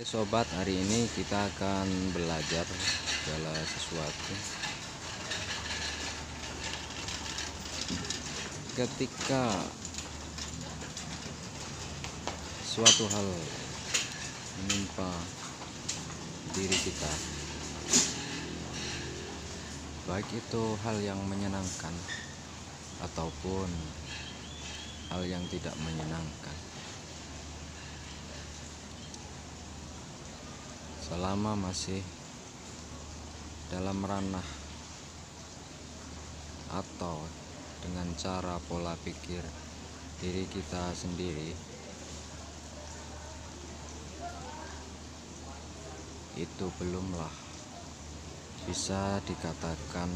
Sobat, hari ini kita akan belajar segala sesuatu. Ketika suatu hal menimpa diri kita, baik itu hal yang menyenangkan ataupun hal yang tidak menyenangkan, selama masih dalam ranah atau dengan cara pola pikir diri kita sendiri, itu belumlah bisa dikatakan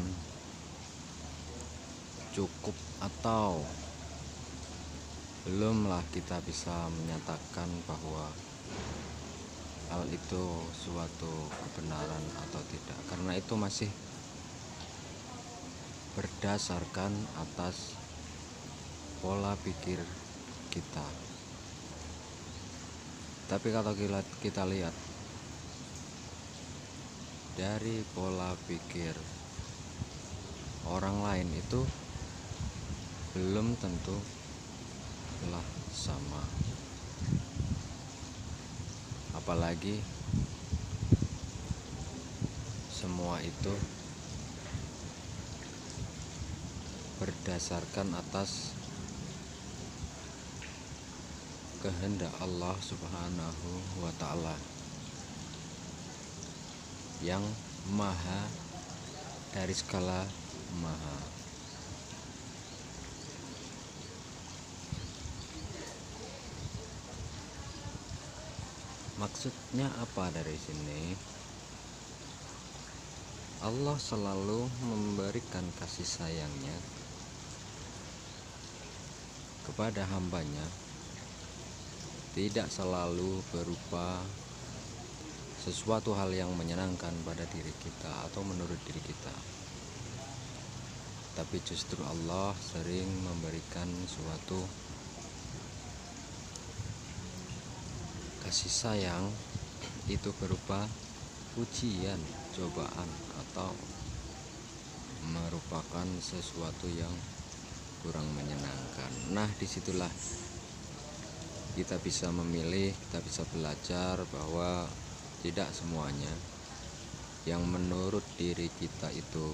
cukup, atau belumlah kita bisa menyatakan bahwa hal itu suatu kebenaran atau tidak, karena itu masih berdasarkan atas pola pikir kita. Tapi kalau kita lihat dari pola pikir orang lain, itu belum tentu lah sama. Apalagi semua itu berdasarkan atas kehendak Allah Subhanahu wa Ta'ala yang maha dari segala maha. Maksudnya apa dari sini? Allah selalu memberikan kasih sayangnya kepada hambanya, tidak selalu berupa sesuatu hal yang menyenangkan pada diri kita atau menurut diri kita, tapi justru Allah sering memberikan suatu kasih sayang itu berupa ujian, cobaan, atau merupakan sesuatu yang kurang menyenangkan. Nah, disitulah kita bisa memilih, kita bisa belajar bahwa tidak semuanya yang menurut diri kita itu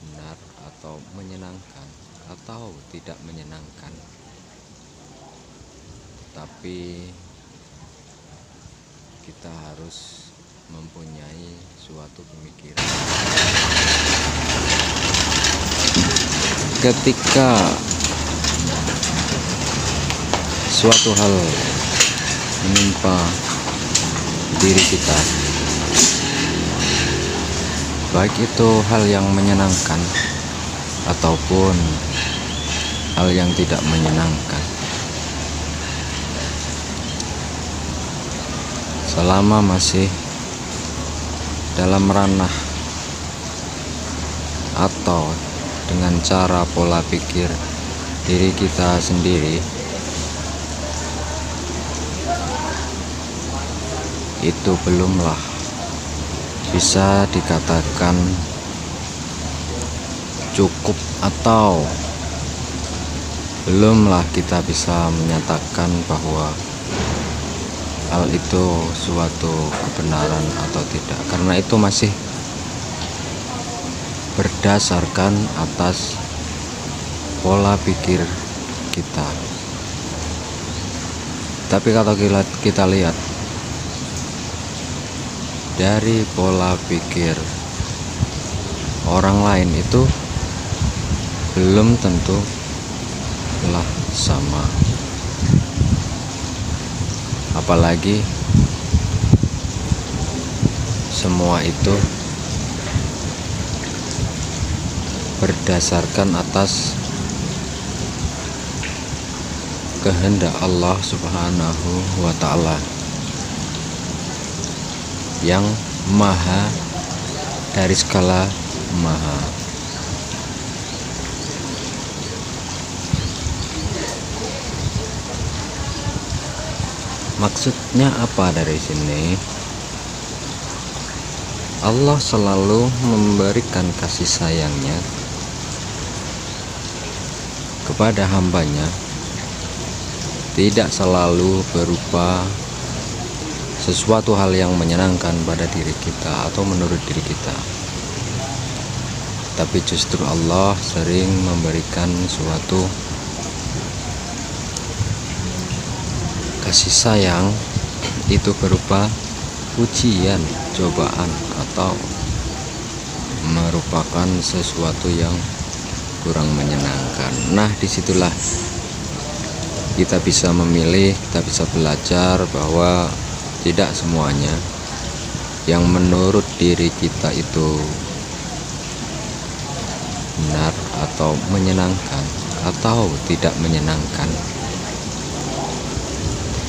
benar atau menyenangkan atau tidak menyenangkan, tapi kita harus mempunyai suatu pemikiran. Ketika suatu hal menimpa diri kita, baik itu hal yang menyenangkan ataupun hal yang tidak menyenangkan, selama masih dalam ranah atau dengan cara pola pikir diri kita sendiri, itu belumlah bisa dikatakan cukup, atau belumlah kita bisa menyatakan bahwa hal itu suatu kebenaran atau tidak, karena itu masih berdasarkan atas pola pikir kita. Tapi kalau kita lihat dari pola pikir orang lain, itu belum tentu lah sama. Apalagi semua itu berdasarkan atas kehendak Allah Subhanahu wa Ta'ala yang maha dari segala maha. Maksudnya apa dari sini? Allah selalu memberikan kasih sayangnya kepada hambanya, tidak selalu berupa sesuatu hal yang menyenangkan pada diri kita atau menurut diri kita, tapi justru Allah sering memberikan suatu kasih sayang itu berupa ujian, cobaan, atau merupakan sesuatu yang kurang menyenangkan. Nah, disitulah kita bisa memilih, kita bisa belajar bahwa tidak semuanya yang menurut diri kita itu benar atau menyenangkan atau tidak menyenangkan,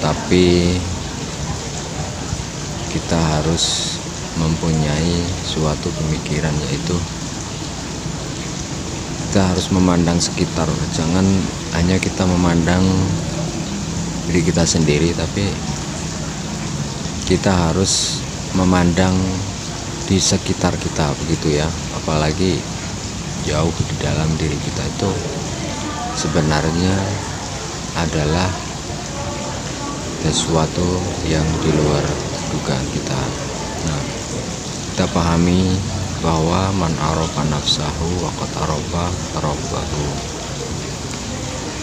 tapi kita harus mempunyai suatu pemikiran, yaitu kita harus memandang sekitar. Jangan hanya kita memandang diri kita sendiri, tapi kita harus memandang di sekitar kita, begitu ya. Apalagi jauh di dalam diri kita itu sebenarnya adalah sesuatu yang di luar dugaan kita. Nah, kita pahami bahwa man arofa nafsahu waqad arofa rabbahu.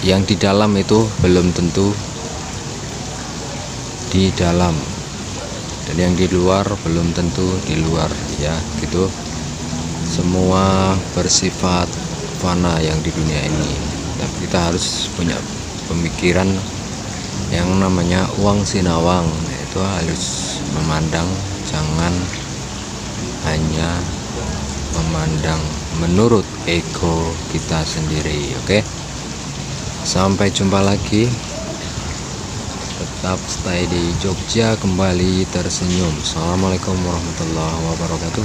Yang di dalam itu belum tentu di dalam, dan yang di luar belum tentu di luar, ya gitu. Semua bersifat fana yang di dunia ini, tapi kita harus punya pemikiran yang namanya uang sinawang, yaitu harus memandang, jangan hanya memandang menurut ego kita sendiri. Oke, sampai jumpa lagi. Tetap stay di Jogja, kembali tersenyum. Assalamualaikum warahmatullahi wabarakatuh.